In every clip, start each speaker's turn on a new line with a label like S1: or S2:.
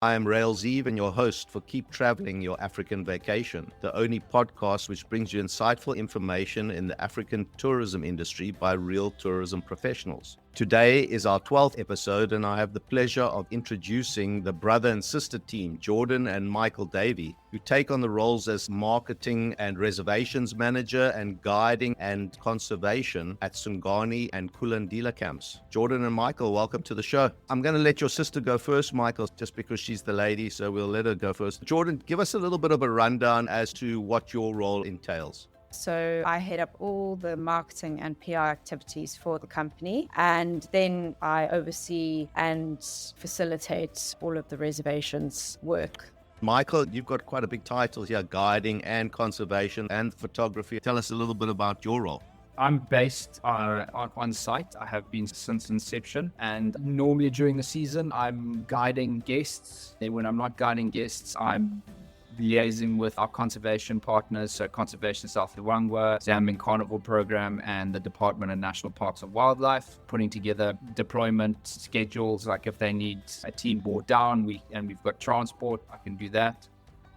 S1: I am Rails Eve and your host for Keep Traveling Your African Vacation, the only podcast which brings you insightful information in the African tourism industry by real tourism professionals. Today is our 12th episode, and I have the pleasure of introducing the brother and sister team, Jordan and Michael Davy, who take on the roles as marketing and reservations manager and guiding and conservation at Sungani and Kulandila camps. Jordan and Michael, welcome to the show. I'm going to let your sister go first, Michael, just because she's the lady, so we'll let her go first. Jordan, give us a little bit of a rundown as to what your role entails.
S2: So I head up all the marketing and PR activities for the company, and then I oversee and facilitate all of the reservations work.
S1: Michael, you've got quite a big title here, guiding and conservation and photography. Tell us a little bit about your role.
S3: I'm based on site. I have been since inception, and normally during the season, I'm guiding guests. And when I'm not guiding guests, I'm liaising with our conservation partners, so Conservation South Luangwa, Zambian Carnival Program, and the Department of National Parks and Wildlife, putting together deployment schedules. Like if they need a team brought down, we've got transport, I can do that.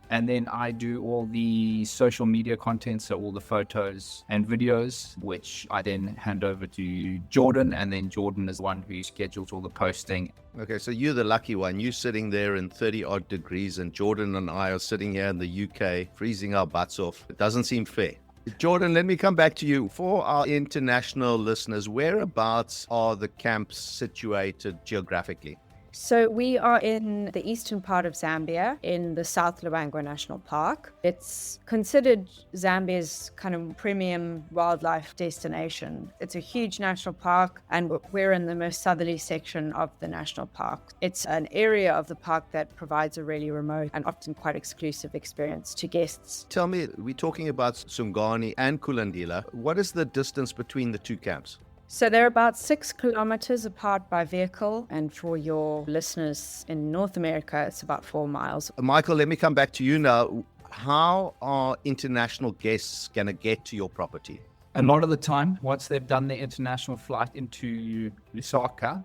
S3: And then I do all the social media content, so all the photos and videos, which I then hand over to Jordan, and then Jordan is the one who schedules all the posting.
S1: Okay, so you're the lucky one. You're sitting there in 30 odd degrees, and Jordan and I are sitting here in the UK, freezing our butts off. It doesn't seem fair. Jordan, let me come back to you. For our international listeners, whereabouts are the camps situated geographically?
S2: So we are in the eastern part of Zambia in the South Luangwa National Park. It's considered Zambia's kind of premium wildlife destination. It's a huge national park, and we're in the most southerly section of the national park. It's an area of the park that provides a really remote and often quite exclusive experience to guests.
S1: Tell me, we're talking about Sungani and Kulandila. What is the distance between the two camps?
S2: So they're about 6 kilometers apart by vehicle, and for your listeners in North America, it's about 4 miles.
S1: Michael, let me come back to you now. How are international guests going to get to your property?
S3: A lot of the time, once they've done their international flight into Lusaka,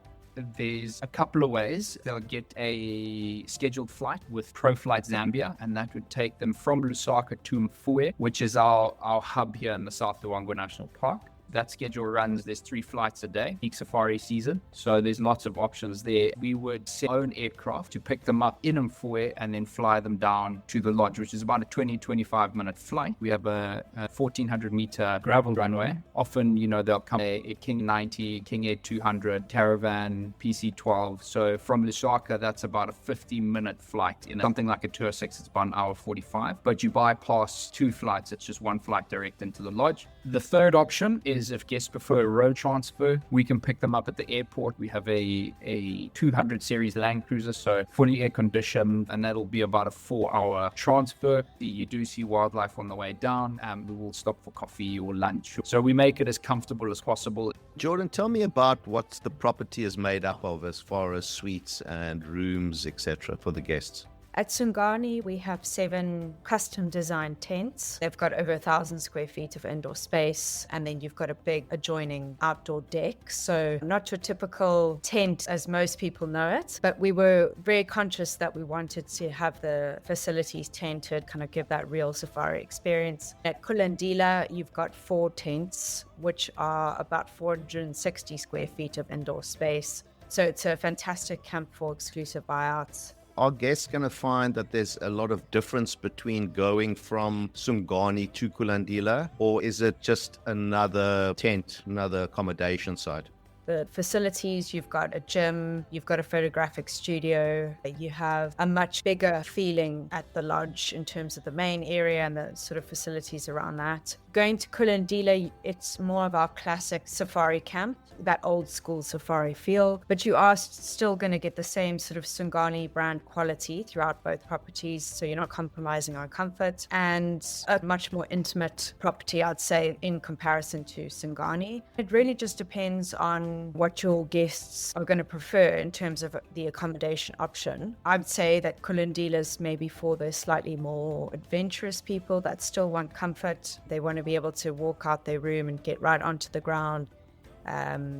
S3: there's a couple of ways. They'll get a scheduled flight with ProFlight Zambia, and that would take them from Lusaka to Mfue, which is our hub here in the South Luangwa National Park. That schedule runs, there's 3 flights a day, peak safari season. So there's lots of options there. We would send our own aircraft to pick them up in Mfue and then fly them down to the lodge, which is about a 20-25 minute flight. We have a 1,400 meter gravel runway. Often, they'll come a King 90, King Air 200, Caravan, PC-12. So from Lusaka, that's about a 50-minute flight. In something like a Tour 6, it's about an hour 45. But you bypass 2 flights. It's just 1 flight direct into the lodge. The third option is if guests prefer a road transfer, we can pick them up at the airport. We have a 200 series Land Cruiser, so fully air conditioned, and that'll be about a 4-hour transfer. You do see wildlife on the way down, and we will stop for coffee or lunch. So we make it as comfortable as possible.
S1: Jordan, tell me about what the property is made up of as far as suites and rooms, etc. for the guests.
S2: At Sungani, we have 7 custom designed tents. They've got over 1,000 square feet of indoor space, and then you've got a big adjoining outdoor deck. So not your typical tent as most people know it, but we were very conscious that we wanted to have the facilities tented, kind of give that real safari experience. At Kulandila, you've got 4 tents, which are about 460 square feet of indoor space. So it's a fantastic camp for exclusive buyouts.
S1: Are guests going to find that there's a lot of difference between going from Sungani to Kulandila, or is it just another tent, another accommodation site?
S2: The facilities, you've got a gym, you've got a photographic studio, you have a much bigger feeling at the lodge in terms of the main area and the sort of facilities around that. Going to Kulandila, it's more of our classic safari camp, that old school safari feel, but you are still going to get the same sort of Sungani brand quality throughout both properties, so you're not compromising on comfort, and a much more intimate property, I'd say, in comparison to Sungani. It really just depends on what your guests are going to prefer in terms of the accommodation option. I'd say that Kulandila's maybe for the slightly more adventurous people that still want comfort. They want to be able to walk out their room and get right onto the ground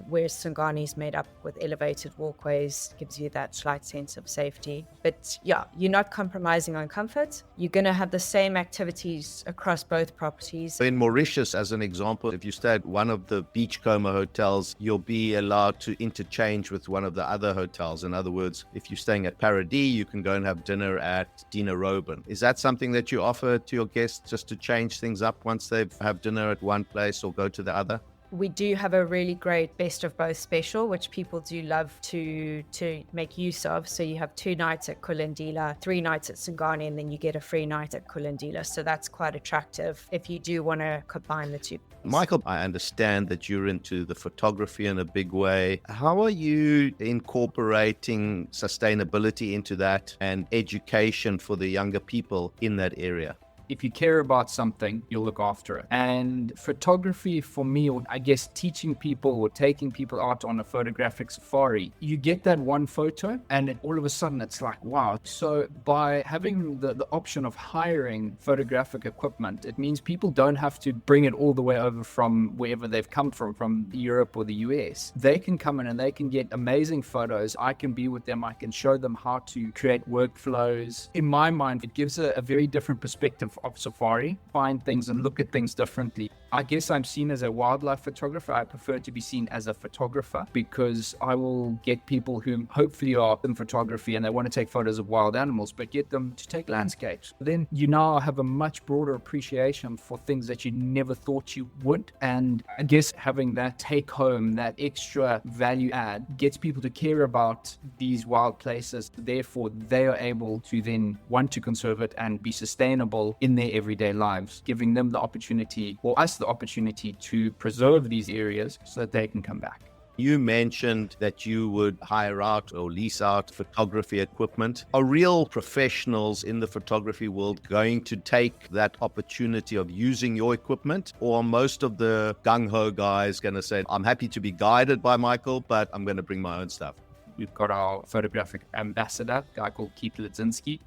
S2: whereas Sungani is made up with elevated walkways, gives you that slight sense of safety. But yeah, you're not compromising on comfort. You're going to have the same activities across both properties.
S1: In Mauritius, as an example, if you stay at one of the beachcomber hotels, you'll be allowed to interchange with one of the other hotels. In other words, if you're staying at Paradis, you can go and have dinner at Dina Robin. Is that something that you offer to your guests, just to change things up once they have dinner at one place or go to the other?
S2: We do have a really great best of both special, which people do love to make use of. So you have 2 nights at Kulandila, 3 nights at Sungani, and then you get a free night at Kulandila. So that's quite attractive if you do want to combine the two.
S1: Michael, I understand that you're into the photography in a big way. How are you incorporating sustainability into that and education for the younger people in that area?
S3: If you care about something, you'll look after it. And photography for me, or I guess teaching people or taking people out on a photographic safari, you get that one photo and all of a sudden it's like, wow. So by having the option of hiring photographic equipment, it means people don't have to bring it all the way over from wherever they've come from Europe or the US. They can come in and they can get amazing photos. I can be with them. I can show them how to create workflows. In my mind, it gives a very different perspective of safari, find things and look at things differently. I guess I'm seen as a wildlife photographer. I prefer to be seen as a photographer because I will get people who hopefully are in photography and they want to take photos of wild animals, but get them to take landscapes. Then you now have a much broader appreciation for things that you never thought you would. And I guess having that take home, that extra value add, gets people to care about these wild places. Therefore, they are able to then want to conserve it and be sustainable in their everyday lives, giving them the opportunity, or us the opportunity, to preserve these areas so that they can come back.
S1: You mentioned that you would hire out or lease out photography equipment. Are real professionals in the photography world going to take that opportunity of using your equipment? Or are most of the gung-ho guys going to say, I'm happy to be guided by Michael, but I'm going to bring my own stuff?
S3: We've got our photographic ambassador, a guy called Keith Ledzinski.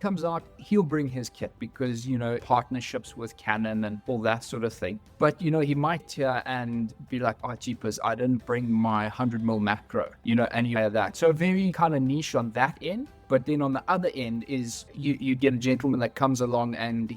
S3: Comes out, he'll bring his kit because, partnerships with Canon and all that sort of thing. But, he might hear and be like, oh, jeepers, I didn't bring my 100mm macro, and you hear that. So very kind of niche on that end. But then on the other end is you get a gentleman that comes along and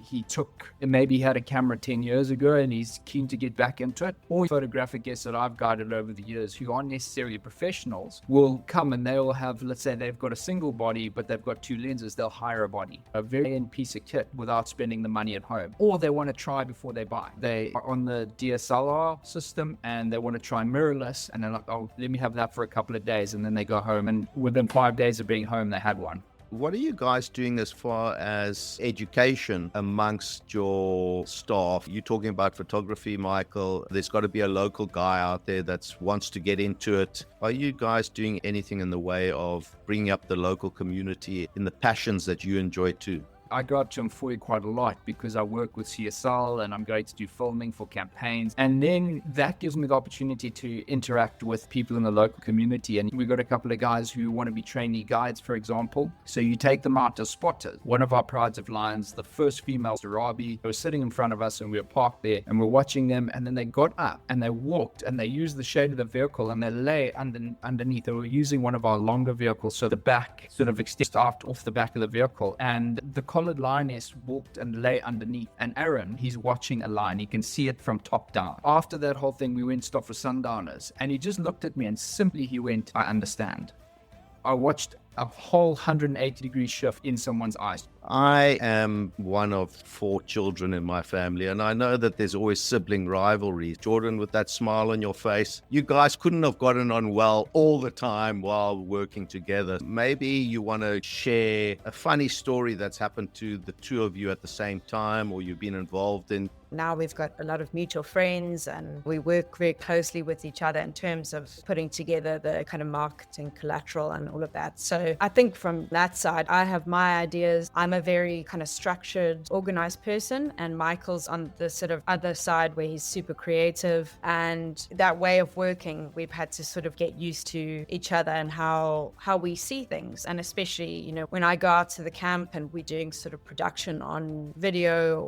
S3: maybe he had a camera 10 years ago and he's keen to get back into it. Or photographic guests that I've guided over the years who aren't necessarily professionals will come and they'll have, let's say they've got a single body, but they've got 2 lenses. They'll hire a body, a very end piece of kit without spending the money at home. Or they want to try before they buy. They are on the DSLR system and they want to try mirrorless and they're like, oh, let me have that for a couple of days. And then they go home and within 5 days of being home, they had one.
S1: What are you guys doing as far as education amongst your staff? You're talking about photography, Michael. There's got to be a local guy out there that wants to get into it. Are you guys doing anything in the way of bringing up the local community in the passions that you enjoy too?
S3: I go up to Mfuyi quite a lot because I work with CSL and I'm going to do filming for campaigns. And then that gives me the opportunity to interact with people in the local community. And we've got a couple of guys who want to be trainee guides, for example. So you take them out as spotters. One of our prides of lions, the first female Sarabi, was sitting in front of us and we were parked there and we're watching them. And then they got up and they walked and they used the shade of the vehicle and they lay underneath. They were using one of our longer vehicles. So the back sort of extends off the back of the vehicle. And the collared lioness walked and lay underneath. And Aaron, he's watching a lion. He can see it from top down. After that whole thing, we went and stopped for sundowners. And he just looked at me and simply he went, I understand. I watched a whole 180-degree shift in someone's eyes.
S1: I am one of 4 children in my family, and I know that there's always sibling rivalry. Jordan, with that smile on your face, you guys couldn't have gotten on well all the time while working together. Maybe you want to share a funny story that's happened to the 2 of you at the same time, or you've been involved in.
S2: Now we've got a lot of mutual friends and we work very closely with each other in terms of putting together the kind of marketing collateral and all of that. So I think from that side, I have my ideas. I'm a very kind of structured, organized person, and Michael's on the sort of other side where he's super creative. And that way of working, we've had to sort of get used to each other and how we see things. And especially, when I go out to the camp and we're doing sort of production on video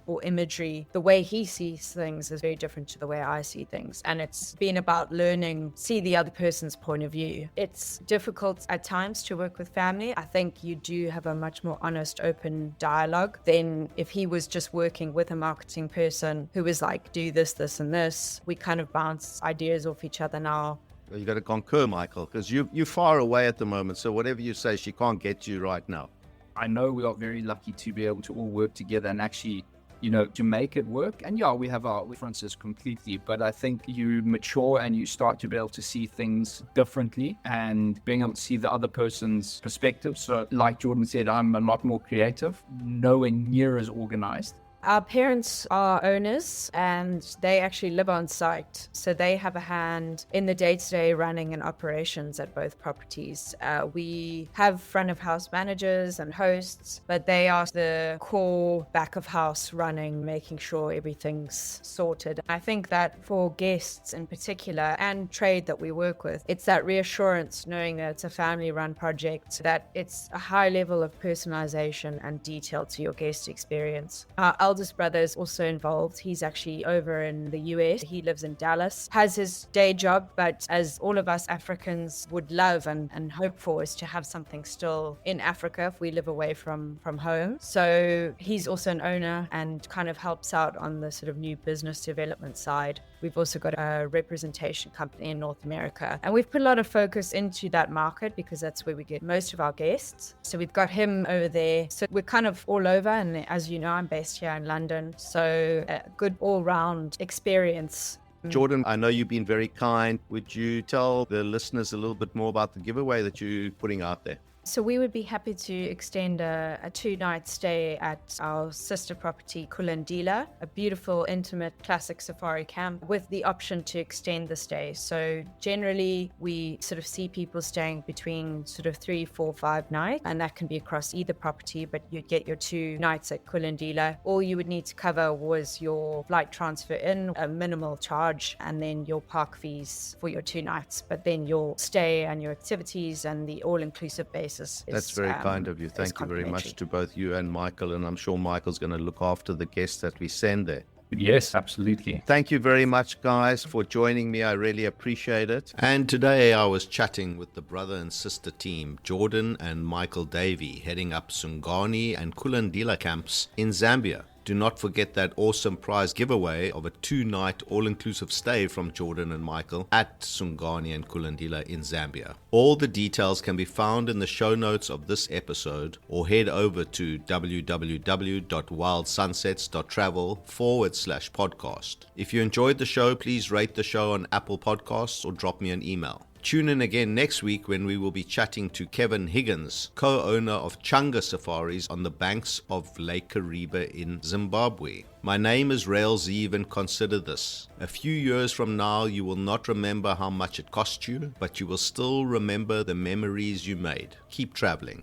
S2: or imagery, the way he sees things is very different to the way I see things. And it's been about learning, see the other person's point of view. It's difficult at times to work with family. I think you do have a much more honest, open dialogue than if he was just working with a marketing person who was like, do this, this, and this. We kind of bounce ideas off each other now.
S1: You got to concur, Michael, because you're far away at the moment. So whatever you say, she can't get to you right now.
S3: I know we are very lucky to be able to all work together and actually, to make it work. And yeah, we have our differences completely, but I think you mature and you start to be able to see things differently and being able to see the other person's perspective. So like Jordan said, I'm a lot more creative, nowhere near as organized.
S2: Our parents are owners and they actually live on site. So they have a hand in the day-to-day running and operations at both properties. We have front of house managers and hosts, but they are the core back of house running, making sure everything's sorted. I think that for guests in particular and trade that we work with, it's that reassurance knowing that it's a family run project, that it's a high level of personalization and detail to your guest experience. Our eldest brother is also involved. He's actually over in the US. He lives in Dallas, has his day job, but as all of us Africans would love and hope for is to have something still in Africa if we live away from home. So he's also an owner and kind of helps out on the sort of new business development side. We've also got a representation company in North America, and we've put a lot of focus into that market because that's where we get most of our guests. So we've got him over there. So we're kind of all over, and as you know, I'm based here in London, so a good all-round experience.
S1: Jordan, I know you've been very kind. Would you tell the listeners a little bit more about the giveaway that you're putting out there?
S2: So we would be happy to extend a 2-night stay at our sister property, Kulandila, a beautiful, intimate, classic safari camp with the option to extend the stay. So generally, we sort of see people staying between sort of 3, 4, 5 nights, and that can be across either property, but you'd get your 2 nights at Kulandila. All you would need to cover was your flight transfer in, a minimal charge, and then your park fees for your 2 nights, but then your stay and your activities and the all-inclusive basis.
S1: That's very kind of you. Thank you very much to both you and Michael. And I'm sure Michael's going to look after the guests that we send there.
S3: Yes, absolutely.
S1: Thank you very much, guys, for joining me. I really appreciate it. And today I was chatting with the brother and sister team, Jordan and Michael Davy, heading up Sungani and Kulandila camps in Zambia. Do not forget that awesome prize giveaway of a 2-night all-inclusive stay from Jordan and Michael at Sungani and Kulandila in Zambia. All the details can be found in the show notes of this episode, or head over to www.wildsunsets.travel/podcast. If you enjoyed the show, please rate the show on Apple Podcasts or drop me an email. Tune in again next week when we will be chatting to Kevin Higgins, co-owner of Changa Safaris on the banks of Lake Kariba in Zimbabwe. My name is Rael Zeev, and consider this. A few years from now, you will not remember how much it cost you, but you will still remember the memories you made. Keep traveling.